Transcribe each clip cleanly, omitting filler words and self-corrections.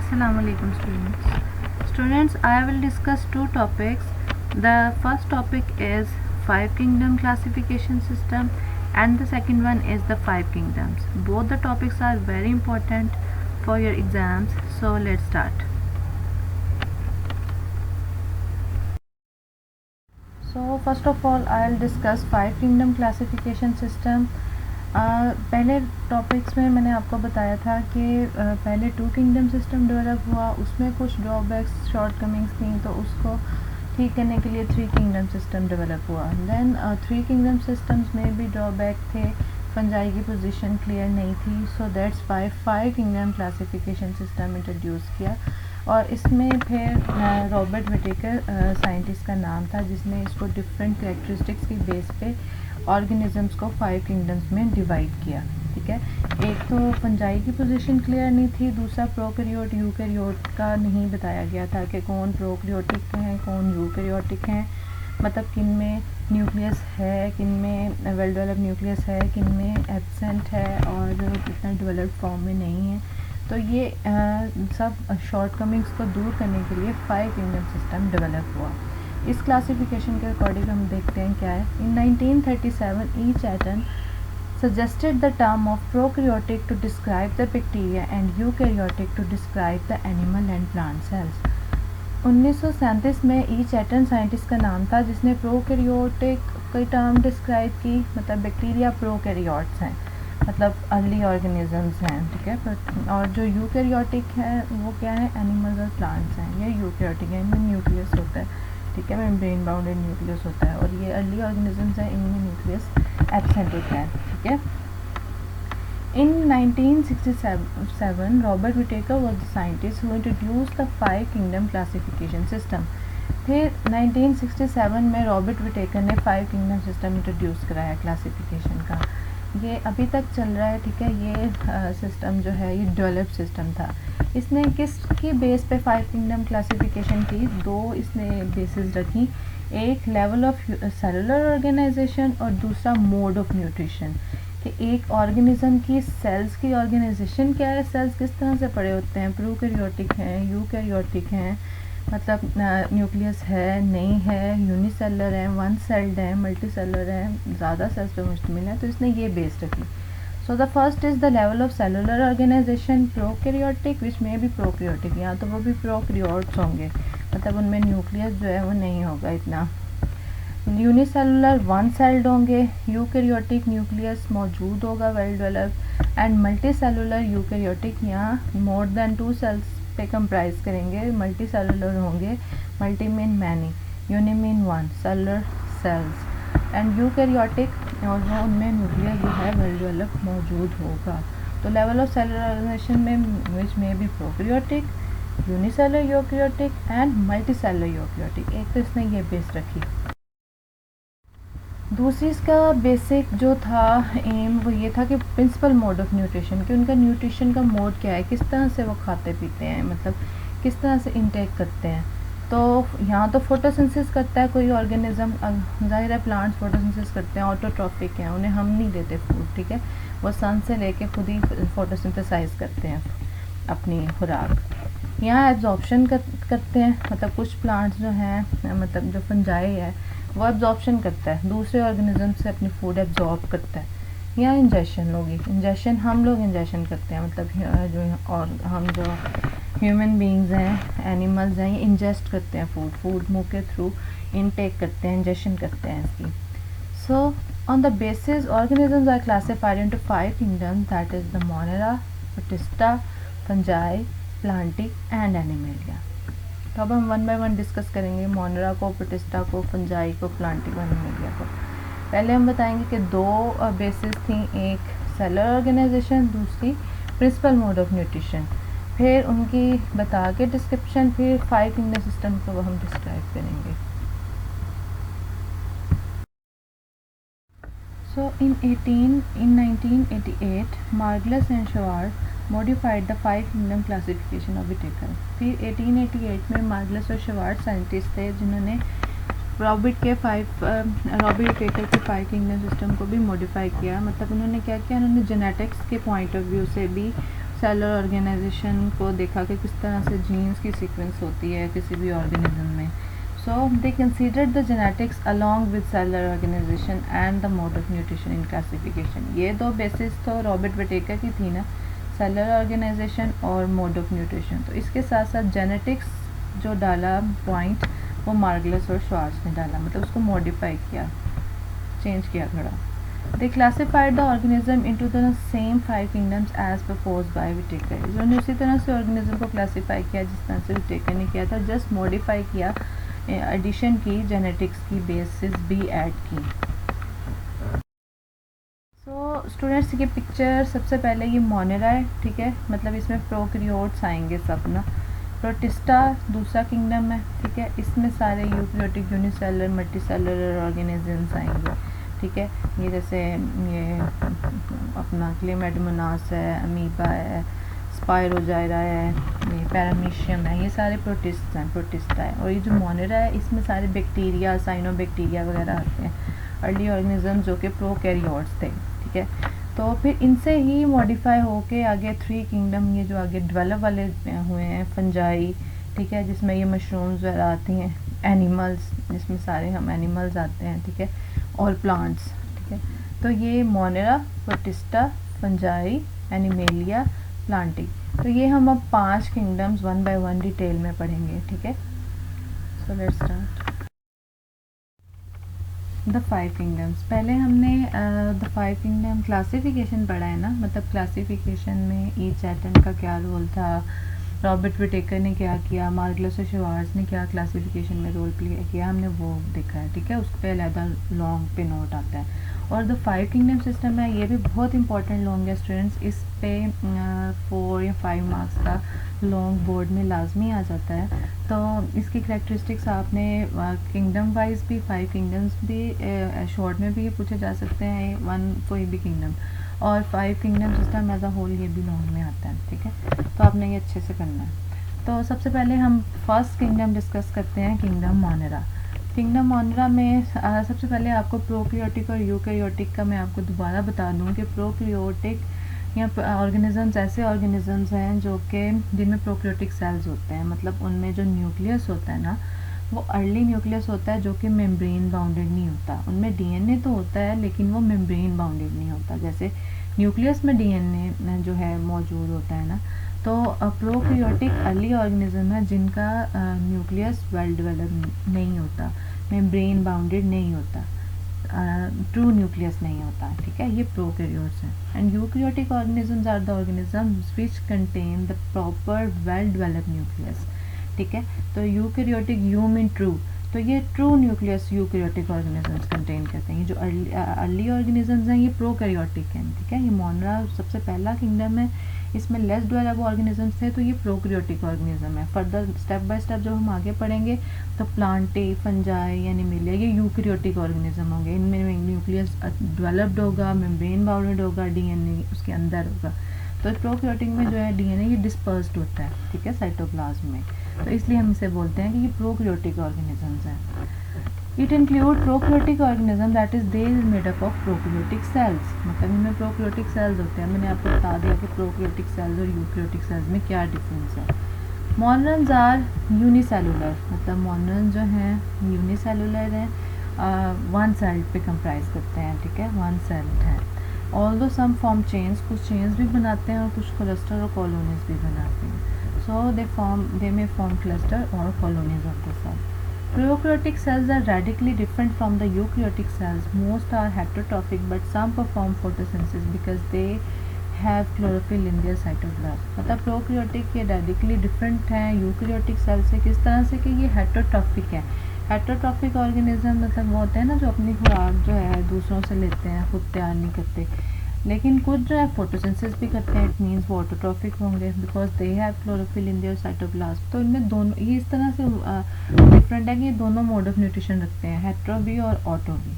Assalamualaikum students. Students, I will discuss two topics. The first topic is five kingdom classification system and the second one is the five kingdoms. Both the topics are very important for your exams. So let's start. So first of all, I'll discuss five kingdom classification system. पहले topics में मैंने आपको बताया था कि पहले to kingdom system develop हुआ, उसमें कुछ ड्रॉबैक्स शॉर्ट कमिंग्स थी, तो उसको ठीक करने के लिए थ्री किंगडम सिस्टम डेवलप हुआ. देन थ्री किंगडम सिस्टम्स में भी ड्रॉबैक थे, फंजाई की पोजीशन क्लियर नहीं थी, so that's five kingdom classification system introduce किया. और इसमें फिर रॉबर्ट विटेकर साइंटिस्ट का नाम था जिसने इसको डिफरेंट कैरेक्टरिस्टिक्स की बेस पे ऑर्गेनिजम्स को फाइव किंगडम्स में डिवाइड किया. ठीक है, एक तो फंजाई की पोजीशन क्लियर नहीं थी, दूसरा प्रोकैरियोट यूकैरियोट का नहीं बताया गया था कि कौन प्रोकैरियोटिक हैं कौन यूकैरियोटिक हैं, मतलब किन में न्यूक्लियस है, किन में वेल डेवलप्ड न्यूक्लियस है, किन में एब्सेंट है और कितना डेवलप्ड फॉर्म में नहीं है. तो ये सब शॉर्ट कमिंग्स को दूर करने के लिए फाइव किंगडम सिस्टम डेवलप हुआ. इस क्लासिफिकेशन के अकॉर्डिंग हम देखते हैं क्या है. इन 1937 ई चैटन suggested the term of prokaryotic to describe the bacteria and eukaryotic to describe the animal and plant cells. 1937 में ई चैटन साइंटिस्ट का नाम था जिसने प्रोकैरियोटिक की टर्म डिस्क्राइब की, मतलब बैक्टीरिया प्रोकैरियोट्स हैं, मतलब अर्ली ऑर्गेनिजम्स हैं. ठीक है, और जो यूकैरियोटिक है वो क्या है, एनिमल्स और प्लांट्स हैं. ये यूकैरियोटिक है, इनमें न्यूक्लियस होता है. ठीक है, मेम्ब्रेन बाउंडेड न्यूक्लियस होता है. और ये अर्ली ऑर्गेनिजम्स हैं, इनमें न्यूक्लियस एब्सेंट होता है. ठीक है. In 1967 Robert Whittaker was the scientist who introduced the five kingdom classification system. फिर 1967 में रॉबर्ट विटेकर ने फाइव किंगडम सिस्टम इंट्रोड्यूस कराया क्लासिफिकेशन का. ये अभी तक चल रहा है. ठीक है, ये सिस्टम जो है ये डेवलप सिस्टम था. इसने किसकी बेस पे फाइव किंगडम क्लासिफिकेशन की, दो इसने बेसिस रखी, एक लेवल ऑफ सेलुलर ऑर्गेनाइजेशन और दूसरा मोड ऑफ न्यूट्रिशन. कि एक ऑर्गेनिज्म की सेल्स की ऑर्गेनाइजेशन क्या है, सेल्स किस तरह से पड़े होते हैं, प्रोकैरियोटिक हैं, यूकैरियोटिक हैं, मतलब न्यूक्लियस है नहीं है, यूनिसेलर है, वन सेल्ड है, मल्टी सेलर है, ज़्यादा सेल्स पे मुश्तमिल है. तो इसने ये बेस रखी. So the first is the level of cellular organisation prokaryotic which में भी प्रोकैरियोटिक, या तो वो भी प्रोकैरियोट्स होंगे, मतलब उनमें न्यूक्लियस जो है वो नहीं होगा इतना. यूनिसेलुलर वन सेल्ड होंगे, यूकैरियोटिक न्यूक्लियस मौजूद होगा well developed, and multicellular eukaryotic यहाँ मोर देन टू सेल्स पे कंप्राइज करेंगे, मल्टी सेलुलर होंगे, multi mean many, uni mean one cellular cells, and eukaryotic और वो उनमें न्यूक्लियस जो है वेल डेवलप्ड मौजूद होगा. तो लेवल ऑफ सेलुलर ऑर्गेनाइजेशन में विच में भी prokaryotic, unicellular eukaryotic and multicellular eukaryotic. एक तो इसने ये बेस रखी. दूसरी इसका बेसिक जो था एम वो ये था कि प्रिंसिपल मोड ऑफ न्यूट्रिशन, कि उनका न्यूट्रिशन का मोड क्या है, किस तरह से वो खाते पीते हैं, मतलब किस तरह से इंटेक करते हैं. तो यहाँ तो फोटोसिंथेसिस करता है कोई ऑर्गेनिज्म, ज़ाहिर है प्लांट्स फोटोसिंथेसिस करते हैं, ऑटोट्रॉफिक हैं, उन्हें हम नहीं देते फूड. ठीक है, वो सन से लेके खुद ही फोटोसिंथेसाइज करते हैं अपनी खुराक. यहाँ एब्जॉर्प्शन करते हैं, मतलब कुछ प्लांट्स जो हैं, मतलब जो फंजाई है वो एब्जॉर्प्शन करता है, दूसरे ऑर्गेनिज्म से अपनी फूड एब्जॉर्ब करता है. यहाँ इंजेक्शन होगी, इंजेक्शन हम लोग इंजेक्शन करते हैं, मतलब जो और हम जो ह्यूमन बींग्स हैं, एनिमल्स हैं, ये इंजेस्ट करते हैं फूड मुंह के थ्रू इनटेक करते हैं, इंजेक्शन करते हैं इसकी. So on the basis organisms are classified into five kingdoms, that is the monera, protista, fungi, plantae and animalia. तो अब हम वन बाय वन डिस्कस करेंगे मोनेरा को, प्रोटिस्टा को, फंजाई को, प्लांटिक और एनिमेलिया को. पहले हम बताएंगे कि दो बेसिस थी, एक सेलुलर ऑर्गेनाइजेशन, दूसरी प्रिंसिपल मोड ऑफ न्यूट्रिशन. फिर उनकी बता के डिस्क्रिप्शन, फिर फाइव किंगडम सिस्टम को हम डिस्क्राइब करेंगे. सो इन 1988 मार्गलस and शवार्ट modified the five kingdom classification of Whittaker. फिर 1888 में मार्गलस और शवार्ट साइंटिस्ट थे जिन्होंने रॉबर्ट विटेकर के फाइव किंगडम सिस्टम को भी मॉडिफाई किया. मतलब उन्होंने क्या किया, उन्होंने जेनेटिक्स के पॉइंट ऑफ व्यू से भी सेलर ऑर्गेनाइजेशन को देखा कि किस तरह से जीन्स की सीक्वेंस होती है किसी भी ऑर्गेनिज्म में. So they considered the genetics along with cellular organization and the mode of nutrition in classification. ये दो बेसिस तो रॉबर्ट विटेकर की थी ना, सेलुलर ऑर्गेनाइजेशन और मोड ऑफ न्यूट्रिशन. तो इसके साथ साथ जेनेटिक्स जो डाला पॉइंट वो मार्गलस और श्वार्ट्ज ने डाला, मतलब उसको मॉडिफाई किया, चेंज किया थोड़ा. They classified the organism into the same 5 kingdoms as proposed by Whittaker. इन्होंने उसी तरह से ऑर्गेनिज्म को क्लासीफाई किया जिस तरह से विटेकर ने किया था, जस्ट मॉडिफाई किया, एडिशन की, जेनेटिक्स की बेसिस भी ऐड की. सो स्टूडेंट्स ये पिक्चर सबसे पहले ये मोनेरा है, ठीक है, मतलब इसमें प्रोकैरियोट्स आएंगे सब ना. प्रोटिस्टा दूसरा किंगडम है, ठीक है, इसमें सारे यूकैरियोटिक यूनिसेलुलर मल्टीसेलुलर ऑर्गेनिजम्स आएंगे, ठीक है. ये जैसे ये अपना क्लेमाइडोमोनास है, अमीबा है, स्पायरोजाइरा है, ये पैरामीशियम है, ये सारे प्रोटिस्ट हैं, प्रोटिस्टा है. और ये जो मोनेरा है इसमें सारे बैक्टीरिया, साइनोबैक्टीरिया वगैरह आते हैं, अर्ली ऑर्गेनिज्म जो कि प्रोकैरियोट्स थे, ठीक है. तो फिर इनसे ही मॉडिफाई होके आगे 3 किंगडम ये जो आगे डेवलप वाले हुए हैं, फंजाई, ठीक है, जिसमें ये मशरूम्स वगैरह आती हैं, एनिमल्स जिसमें सारे हम एनिमल्स आते हैं, ठीक है, और प्लांट्स, ठीक है. तो ये Monera, protista, fungi, animalia, Plantae. तो ये हम अब 5 किंगडम्स 1 बाय 1 डिटेल में पढ़ेंगे, ठीक है. So let's start the 5 kingdoms. पहले हमने द 5 किंगडम क्लासिफिकेशन पढ़ा है ना, मतलब क्लासिफिकेशन में ईच एटम का क्या रोल था, रॉबर्ट विटेकर ने क्या किया, मार्गलस और श्वार्ट्ज ने क्या क्लासिफिकेशन में रोल प्ले किया, हमने वो देखा है, ठीक है. उस पर अलहदा लॉन्ग पे नोट आता है. और द 5 किंगडम सिस्टम है, ये भी बहुत इंपॉर्टेंट लॉन्ग है स्टूडेंट्स. इस पे 4 या 5 मार्क्स का लॉन्ग बोर्ड में लाजमी आ जाता है. तो इसकी करेक्टरिस्टिक्स आपने किंगडम वाइज भी, 5 किंगडम्स भी शॉर्ट में भी पूछे जा सकते हैं, वन कोई भी किंगडम, और 5 kingdom system as a whole ये भी लॉन्ग में आता है, ठीक है. तो आपने ये अच्छे से करना है. तो सबसे पहले हम फर्स्ट किंगडम डिस्कस करते हैं, किंगडम मोनेरा. किंगडम मोनेरा में सबसे पहले आपको प्रोकैरियोटिक और यूकैरियोटिक का मैं आपको दोबारा बता दूं कि प्रोकैरियोटिक या ऑर्गेनिजम्स ऐसे ऑर्गेनिजम्स हैं जो कि जिनमें प्रोकैरियोटिक सेल्स होते हैं, मतलब उनमें जो न्यूक्लियस होता है ना वो अर्ली न्यूक्लियस होता है जो कि मेम्ब्रेन बाउंडेड नहीं होता. उनमें डीएनए तो होता है लेकिन वो मेम्ब्रेन बाउंडेड नहीं होता. जैसे न्यूक्लियस में डीएनए जो है मौजूद होता है ना, तो प्रोकैरियोटिक अर्ली ऑर्गेनिज्म है जिनका न्यूक्लियस वेल डेवलप नहीं होता, मेम्ब्रेन बाउंडेड नहीं होता, ट्रू न्यूक्लियस नहीं होता, ठीक है. ये प्रोकैरियोट्स हैं. And eukaryotic organisms are the organisms which contain the proper well developed nucleus, ठीक है. तो यूकैरियोटिक, यू मीन ट्रू, तो ये true nucleus eukaryotic organisms contain करते हैं. ये जो अर्ली ऑर्गेनिजम्स हैं ये प्रोकैरियोटिक हैं, ठीक है. ये मोनेरा सबसे पहला किंगडम है, इसमें लेस डेवलप ऑर्गेनिजम्स थे, तो ये प्रोकैरियोटिक ऑर्गेनिज्म है. फर्दर स्टेप बाय स्टेप जब हम आगे पढ़ेंगे तो प्लांटी, फंजाई, एनिमेलिया ये यूकैरियोटिक ऑर्गेनिज्म होंगे. इनमें न्यूक्लियस डेवलप्ड होगा, मेम्ब्रेन बाउंडेड होगा, डीएनए उसके अंदर होगा. तो प्रोकैरियोटिक में जो है डीएनए ये डिस्पर्स्ड होता है, ठीक है, साइटोप्लाज्म में. तो इसलिए हम इसे बोलते हैं कि ये प्रोकैरियोटिक ऑर्गेनिजम्स हैं. It include prokaryotic organism that is they is made up of prokaryotic cells, मतलब इनमें प्रोकैरियोटिक सेल्स होते हैं. मैंने आपको बता दिया कि प्रोकैरियोटिक सेल्स और यूकैरियोटिक सेल्स में क्या डिफरेंस है. मोनरन्स आर यूनिसेलुलर, मतलब मोनरन्स जो हैं यूनिसेलुलर हैं, वन सेल पे कंप्राइज करते हैं, ठीक है, वन सेल्ड हैं. ऑल्दो सम फॉर्म चेन्स, कुछ चेन्स भी बनाते हैं और कुछ क्लस्टर और कॉलोनीज भी बनाते हैं. So they may form cluster or colonies of the cell. Prokaryotic cells are radically different from the eukaryotic cells. Most are heterotrophic, but some perform photosynthesis because they have chlorophyll in their cytoplasm. मतलब prokaryotic ये radically different हैं eukaryotic cell से. किस तरह से कि ये heterotrophic है. हेटरोट्रॉफिक ऑर्गेनिज्म मतलब वो होते हैं ना जो अपनी खुराक जो है दूसरों से लेते हैं, खुद तैयार नहीं करते, लेकिन कुछ जो है फोटोसिंथेसिस भी करते हैं. इट मीन्स वो ऑटोट्रॉफिक होंगे because they have chlorophyll in their cytoplasm. तो इनमें दोनों ये इस तरह से डिफरेंट है कि ये दोनों मोड ऑफ न्यूट्रिशन रखते हैं, हेट्रो भी और ऑटो भी.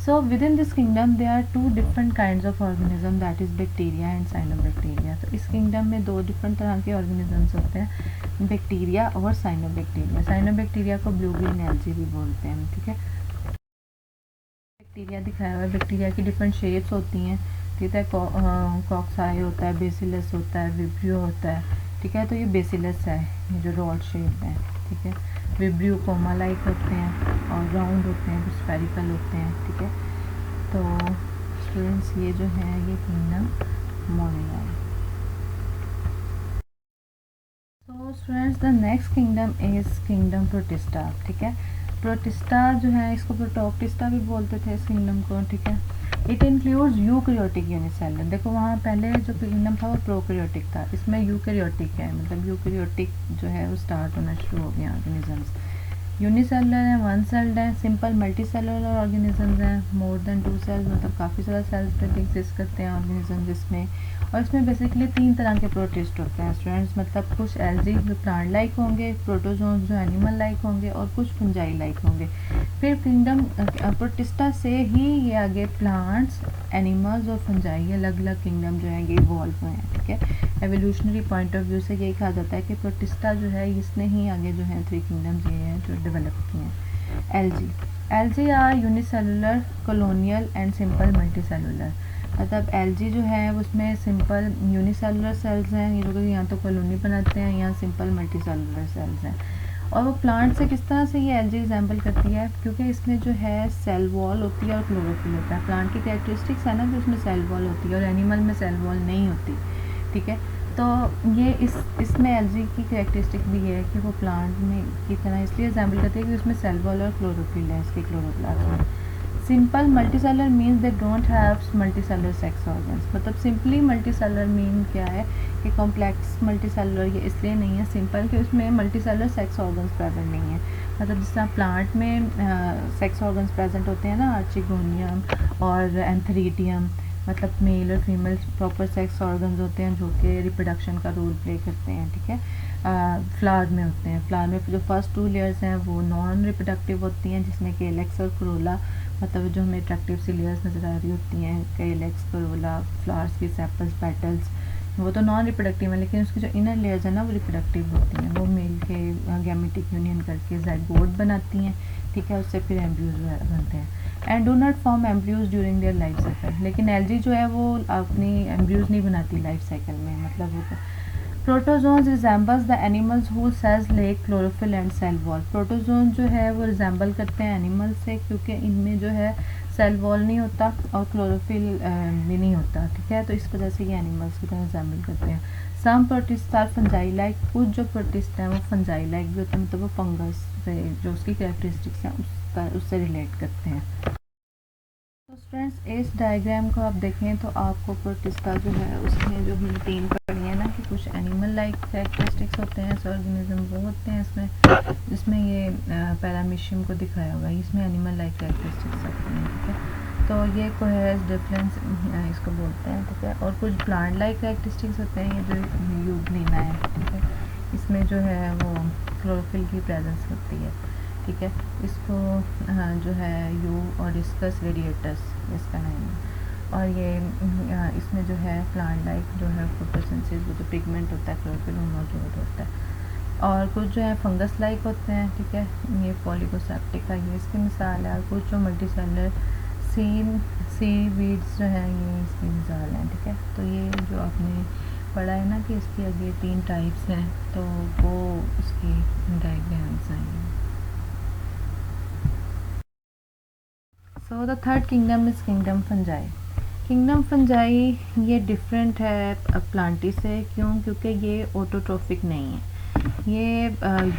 So within this kingdom they are 2 different kinds of organism that is bacteria and cyanobacteria. तो इस किंगडम में 2 डिफरेंट तरह के ऑर्गेनिजम्स होते हैं, बैक्टीरिया और साइनोबैक्टीरिया. साइनोबैक्टीरिया को ब्लू ग्रीन एल्गी भी बोलते हैं, ठीक है. बैक्टीरिया दिखाया हुआ है, बैक्टीरिया की डिफरेंट शेप्स होती हैं, ठीक है। कॉक्साई होता है, बेसिलस होता है, विब्रियो होता है, ठीक है। तो ये बेसिलस है, ये जो रॉड शेप है, ठीक है। विब्रियो कोमा लाइक होते हैं और राउंड होते हैं, कुछ स्फेरिकल होते हैं, ठीक है। तो स्टूडेंट्स ये जो है ये किंगडम मोरिया है। तो students the next kingdom is kingdom protista, ठीक है। प्रोटिस्टा जो है, इसको प्रोटोप्टिस्टा भी बोलते थे इस किंगडम को, ठीक है। It includes eukaryotic unicellular. देखो वहाँ पहले जो किंगडम था वो प्रोकैरियोटिक था, इसमें यूकैरियोटिक है, मतलब यूकैरियोटिक जो है वो स्टार्ट होना शुरू हो गया ऑर्गेनिजम्स। यूनिसेलुलर है, वन सेल्ड है, सिंपल मल्टी सेलुलर ऑर्गेनिजम्स हैं, मोर देन 2 सेल्स, मतलब काफ़ी ज़्यादा सेल्स पे एग्जिस्ट करते हैं ऑर्गेनिज्म जिसमें। और इसमें बेसिकली 3 तरह के प्रोटिस्ट होते हैं स्टूडेंट्स, मतलब कुछ एल्जी जो प्लांट लाइक होंगे, प्रोटोजोन्स जो एनिमल लाइक होंगे और कुछ फंजाई लाइक होंगे। फिर किंगडम प्रोटिस्टा से ही ये आगे प्लांट्स, एनिमल्स और फंजाई अलग अलग किंगडम जो है ये इवॉल्व हुए हैं, ठीक है। एवोल्यूशनरी पॉइंट ऑफ व्यू से यही कहा जाता है कि प्रोटिस्टा जो है इसने ही आगे जो है 3 किंगडम्स ये हैं जो डेवलप किए हैं। Algae are unicellular, colonial and simple multicellular. मतलब एल्जी जो है उसमें सिंपल यूनिसेलुलर सेल्स हैं, ये लोग यहाँ तो कॉलोनी बनाते हैं, यहाँ सिंपल मल्टी सेलुलर सेल्स हैं। और वो प्लांट से किस तरह से ये एल्जी रिजेंबल करती है, क्योंकि इसमें जो है सेल वॉल होती है और क्लोरोफिल होता है। प्लांट की कैरेक्टरिस्टिक्स है ना कि उसमें सेल वॉल होती है और एनिमल में सेल वॉल नहीं होती, ठीक है। तो ये इसमें एल्जी की कैरेक्टरिस्टिक भी है कि वो प्लांट में की तरह इसलिए रिजेंबल करती है कि उसमें सेल वॉल और क्लोरोफिल है इसके क्लोरोप्लास्ट में। Simple multicellular means they don't have multicellular sex organs. मतलब सिंपली मल्टीसेलर मीन क्या है कि कॉम्प्लेक्स मल्टीसेलर ये इसलिए नहीं है सिंपल कि उसमें मल्टीसेलर सेक्स ऑर्गन्स प्रेजेंट नहीं है। मतलब जिस तरह प्लांट में सेक्स ऑर्गन्स प्रेजेंट होते हैं ना, आर्चिगोनियम और एंथरीडियम, मतलब मेल और फीमेल प्रॉपर सेक्स ऑर्गन्स होते हैं जो कि रिप्रोडक्शन का रोल प्ले करते हैं, ठीक है। फ्लावर में होते हैं। फ्लावर में जो फर्स्ट 2 लेयर्स हैं वो नॉन रिप्रोडक्टिव होती हैं, जिसमें केलेक्स और कोरोला, मतलब जो हमें अट्रैक्टिव सी लेयर्स नज़र आ रही होती हैं, केलेक्स, कोरोला, फ्लावर्स की सेपल्स, पेटल्स, वो तो नॉन रिप्रोडक्टिव है, लेकिन उसकी जो इनर लेयर्स है ना वो रिप्रोडक्टिव होती हैं। वो मेल के गैमेटिक यूनियन करके ज़ाइगोट बनाती हैं, ठीक है। उससे फिर एम्ब्रियोज बनते हैं and do not form embryos during their life cycle. लेकिन एल्जी जो है वो अपनी एम्ब्रियोज नहीं बनाती लाइफ साइकिल में, मतलब वो protozoans resembles the animals who cells lack chlorophyll and cell wall. Protozoan जो है वो रिजेंबल करते हैं एनिमल से, क्योंकि इनमें जो है सेल वॉल नहीं होता और क्लोरोफिल भी नहीं होता, ठीक है। तो इस वजह से ये एनिमल्स की तरह रिजेंबल करते हैं। सम प्रोटिस्ट आर फंजाई लाइक, कुछ जो प्रोटिस्ट हैं वो फंजाई लाइक भी होते हैं, मतलब वो फंगस से जो उसकी कैरेक्टरिस्टिक्स हैं उससे रिलेट करते हैं। तो स्टूडेंट्स इस डायग्राम को आप देखें तो आपको प्रोटिस्टा जो है उसमें जो हमने 3 पढ़ी है ना कि कुछ एनिमल लाइक कैरेक्टरिस्टिक्स होते हैं, ऑर्गेनिज्म वो होते हैं इसमें, जिसमें ये पैरामीशियम को दिखाया होगा, इसमें एनिमल लाइक कैरेक्टरिस्टिक्स होते हैं, ठीक है। तो ये कोहेरेंस डिफरेंस इसको बोलते हैं, ठीक है। और कुछ प्लांट लाइक कैरेक्टरिस्टिक्स होते हैं, ये जो यूग्लिना है, ठीक है, इसमें जो है वो क्लोरोफिल की प्रेजेंस होती है, ठीक है। इसको जो है यू और डिस्कस रेडिएटस इसका नाम है। और ये इसमें जो है प्लांट लाइक जो है फोटोसिंथेसिस, वो जो पिगमेंट होता है क्लोरोफिल में मौजूद होता है। और कुछ जो है फंगस लाइक होते हैं, ठीक है, ये पॉलीगोसेप्टिका ये इसकी मिसाल है। और कुछ जो मल्टीसेलर सी वीड्स जो है ये इसकी मिसाल है, ठीक है। तो ये जो आपने पढ़ा है ना कि इसकी आगे 3 टाइप्स हैं, तो वो उसकी डायग्राम्स हैं। So the third kingdom is kingdom fungi. Kingdom fungi ये डिफरेंट है प्लांटी से, क्यों? क्योंकि ये ऑटोट्रॉफिक नहीं है, ये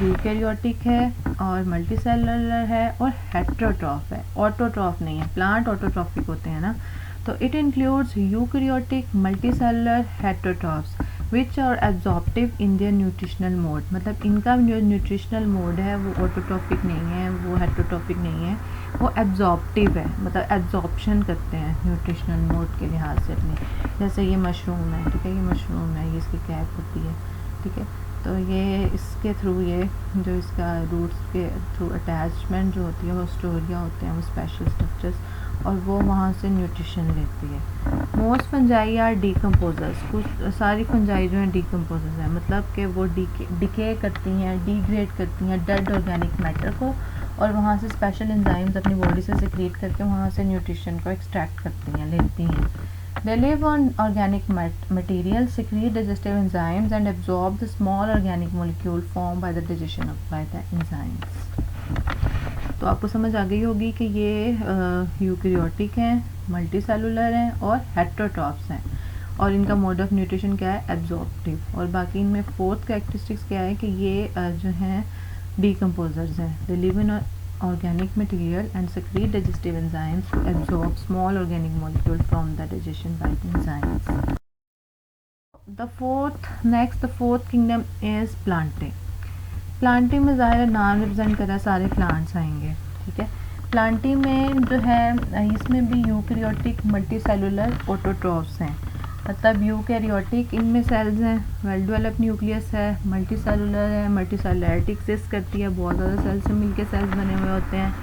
यूकैरियोटिक है और मल्टीसेलुलर है और हेटेरोट्रॉफ है, ऑटोट्रॉफ नहीं है। प्लांट ऑटोट्रॉफिक होते हैं ना, तो it includes eukaryotic, multicellular, heterotrophs which are absorptive in their nutritional mode. मतलब इनका जो न्यूट्रिशनल मोड है वो ऑटोट्रॉफिक नहीं है, वो हेटेरोट्रॉफिक नहीं है, वो एब्जॉर्प्टिव है, मतलब एब्जॉर्प्शन करते हैं न्यूट्रिशनल मोड के लिहाज से अपनी। जैसे ये मशरूम है, ठीक है, ये मशरूम है, ये इसकी कैप होती है, ठीक है। तो ये इसके थ्रू ये जो इसका रूट्स के थ्रू अटैचमेंट जो होती है वो स्टोरिया होते हैं, वो स्पेशल स्ट्रक्चर्स, और वो वहाँ से न्यूट्रिशन लेती है। Most fungi are decomposers. कुछ सारी फंजाई जो हैं डीकम्पोजर्स हैं, मतलब कि वो डिके करती हैं, डिग्रेड करती हैं डेड ऑर्गेनिक मैटर को, और वहाँ से स्पेशल एंजाइम्स अपनी बॉडी से सिक्रीट करके वहाँ से न्यूट्रिशन को एक्सट्रैक्ट करती हैं, लेती हैं, They live on organic material, secrete digestive enzymes and absorb the small organic molecule formed by the digestion by the enzymes. तो आपको समझ आ गई होगी कि ये यूकैरियोटिक हैं, मल्टीसेलुलर हैं और हेटेरोट्रॉफ्स हैं, और इनका मोड ऑफ न्यूट्रिशन क्या है, एब्जॉर्प्टिव। और बाकी इनमें फोर्थ कैरेक्टरिस्टिक्स क्या है कि ये जो हैं डीकम्पोजर्स हैं। They live in organic material and secrete digestive enzymes to absorb small organic molecule from the digestion by enzymes. The fourth kingdom is plantae. Plantae में ज़ाहिर है नाम रिप्रेजेंट कर रहा है, सारे प्लांट्स आएंगे, ठीक है। प्लांटी में जो है इसमें भी यूकैरियोटिक मल्टीसेलुलर ऑटोट्रॉफ्स हैं, मतलब यूकैरियोटिक इनमें सेल्स हैं, वेल डेवलप्ड न्यूक्लियस है, मल्टीसेलुलर है, मल्टीसेलुलैरिटी एक्सिस्ट करती है, बहुत ज़्यादा सेल्स से मिलके सेल्स बने हुए होते हैं,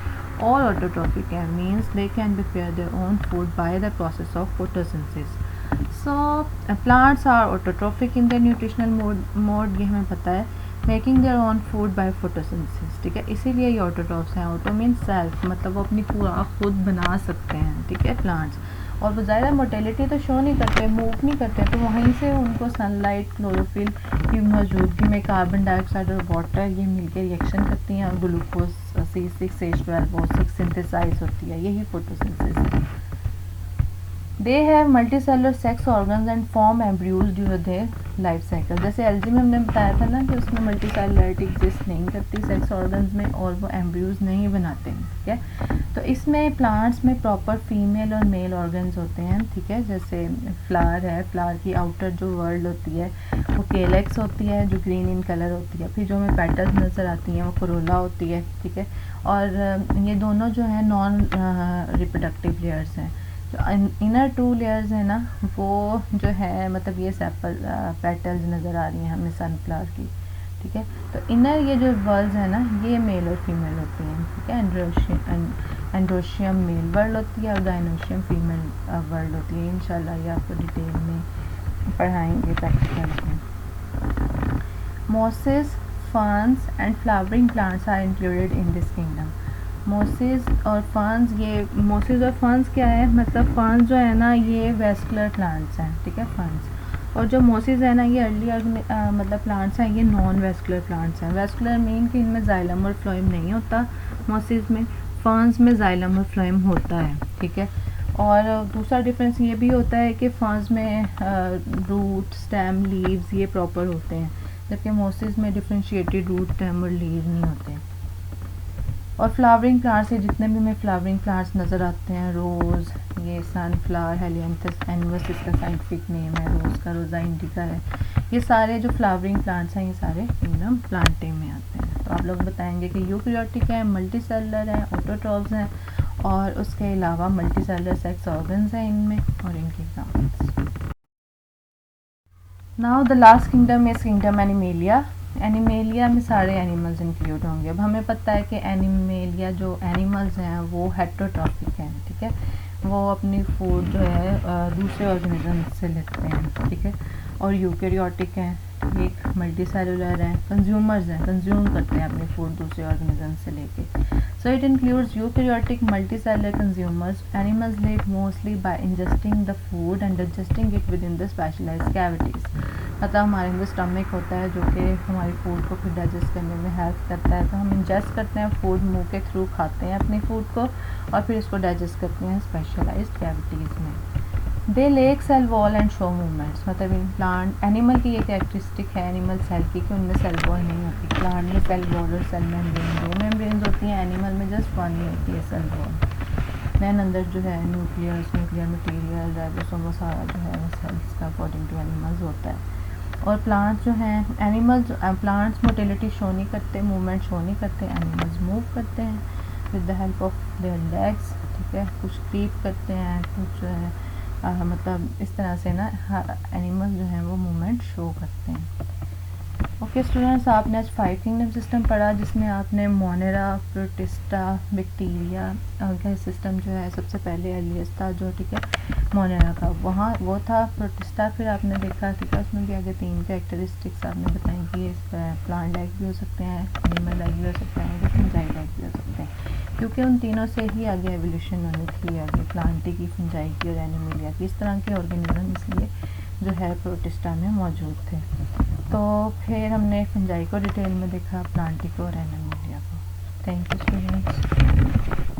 और ऑटोट्रॉफिक है, means they can prepare their own food by the process of photosynthesis. So plants are autotrophic in their nutritional mode, ये हमें पता है, making their own food by photosynthesis, ठीक है। इसीलिए ये ऑटोट्रॉफ्स हैं। ऑटो मीन सेल्फ, मतलब वो अपनी खुराक खुद बना सकते हैं, ठीक है, प्लांट्स। और वो ज़्यादा मोटेलिटी तो शो नहीं करते, मूव नहीं करते, तो वहीं से उनको सनलाइट, क्लोरोफिल की मौजूदगी में कार्बन डाइऑक्साइड और वाटर ये मिलकर रिएक्शन करती हैं और ग्लूकोज C6H12O6 सिंथेसाइज होती है, यही फोटोसिंथेसिस है। They have multicellular sex organs and form embryos during their life cycle. जैसे एल्गी में हमने बताया था ना कि उसमें मल्टीसेलुलरिटी एग्जिस्ट नहीं करती सेक्स ऑर्गन्स में, और वो एम्ब्रियोज नहीं बनाते हैं, ठीक है। तो इसमें प्लांट्स में प्रॉपर फीमेल और मेल ऑर्गन्स होते हैं, ठीक है। जैसे फ्लावर है, फ्लावर की आउटर जो वर्ल्ड होती है वो केलेक्स होती है जो ग्रीन इन कलर होती है, फिर जो हमें पेटल्स नज़र आती हैं वो कोरोला होती है, ठीक है। और ये दोनों जो है नॉन रिप्रोडक्टिव लेयर्स हैं। जो इनर 2 लेयर्स है ना, वो जो है मतलब ये सेपल पेटल्स नज़र आ रही हैं हमें सनफ्लावर की, ठीक है। तो इनर ये जो वर्ल्स है ना, ये मेल और फीमेल होती हैं, ठीक है। एंड्रोशियम मेल वर्ल्ड होती है और गाइनोशियम फीमेल वर्ल्ड होती है। इंशाल्लाह ये आपको डिटेल में पढ़ाएंगे प्रैक्टिकल्स में। Mosses, ferns and flowering plants are included in this kingdom. Mosses और फर्न्स, ये मोसेस और फर्न्स क्या है, मतलब फर्न्स जो है ना ये वेस्कुलर प्लांट्स हैं, ठीक है, फर्न्स। और जो मोसेस है ना ये अर्ली मतलब प्लांट्स हैं, ये नॉन वेस्कुलर प्लांट्स हैं। वेस्कुलर मीन कि इनमें जाइलम और फ्लोएम नहीं होता मोसेस में, फर्न्स में जाइलम और फ्लोएम होता है, ठीक है। और दूसरा डिफरेंस ये भी होता है कि फर्न्स में रूट, स्टेम, लीव्स ये प्रॉपर होते हैं, जबकि मोसेस में डिफ्रेंशिएटेड रूट, स्टेम और लीव नहीं होते। और फ्लावरिंग प्लांट्स, ये जितने भी हमें फ्लावरिंग प्लांट्स नज़र आते हैं, रोज़, ये सनफ्लावर, हेलियंथस एनवस इसका साइंटिफिक नेम है, रोज़ का रोज़ा इंडिका है, ये सारे जो फ्लावरिंग प्लांट्स हैं ये सारे किंगडम प्लांटे में आते हैं। तो आप लोग बताएंगे कि यूकैरियोटिक है, मल्टीसेलुलर है, ऑटोट्रॉफ्स हैं, और उसके अलावा मल्टीसेलुलर सेक्स ऑर्गन्स हैं इनमें, और इनके examples. Now the last kingdom is kingdom animalia. Animalia में सारे एनिमल्स इंक्लूड होंगे। अब हमें पता है कि एनिमेलिया जो एनिमल्स हैं वो हेटेरोट्रॉफिक हैं, ठीक है, वो अपनी फूड जो है दूसरे ऑर्गेनिज्म से लेते हैं, ठीक है। और यूकैरियोटिक हैं, एक मल्टीसेलुलर हैं, कंज्यूमर्स हैं, कंज्यूम करते हैं अपनी फूड दूसरे ऑर्गेनिज्म से लेके। So it includes eukaryotic multicellular consumers. Animals live mostly by ingesting the food and digesting it within the specialized cavities. मतलब हमारे अंदर स्टमक होता है जो कि हमारी फूड को फिर डाइजेस्ट करने में हेल्प करता है, तो हम इंजेस्ट करते हैं फूड, मुंह के थ्रू खाते हैं अपनी फूड को और फिर इसको डाइजेस्ट करते हैं स्पेशलाइज्ड कैविटीज़ में। They lack cell wall and show movements, मतलब इन प्लांट एनिमल की ये कैरेक्टरिस्टिक है एनिमल सेल की कि उनमें सेल वॉल नहीं होती। प्लांट में सेल वॉल और सेल मेम्ब्रेन, 2 मेम्ब्रेन्स होती हैं, एनिमल में जस्ट 1 ही होती है सेल वॉल। दैन अंदर जो है न्यूक्लियर मटीरियल, राइबोसोम, वो सारा जो है वो सेल्स का अकॉर्डिंग टू एनिमल्स होता है। और प्लांट्स जो हैं, एनिमल्स, प्लांट्स मोटिलिटी शो नहीं करते, मूवमेंट शो नहीं करते, एनिमल्स मूव करते हैं with the help of their legs, ठीक है। कुछ क्रीप करते हैं, कुछ जो है मतलब इस तरह से ना एनिमल्स जो हैं वो मूवमेंट शो करते हैं। ओके स्टूडेंट्स, आपने आज 5 किंगडम सिस्टम पढ़ा जिसमें आपने मोनेरा, प्रोटिस्टा, बैक्टीरिया का सिस्टम जो है सबसे पहले अर्लीस्ट था जो, ठीक है, मोनेरा का वहाँ वो था प्रोटिस्टा। फिर आपने देखा, ठीक है, उसमें भी आगे 3 कैरेक्टरिस्टिक्स आपने बताई कि प्लांट लाइक भी हो सकते हैं, एनिमल लाइक भी हो सकते हैं, फंजाई लाइक भी हो सकते हैं। क्योंकि उन तीनों से ही आगे एवोल्यूशन होनी थी, आगे प्लांटी की, फंजाई की और एनिमलिया की। इस तरह के ऑर्गेनिज्म इसलिए जो है प्रोटिस्टा में मौजूद थे। तो फिर हमने फंजाई को डिटेल में देखा, प्लांटी को और एनिमलिया को। Thank you students.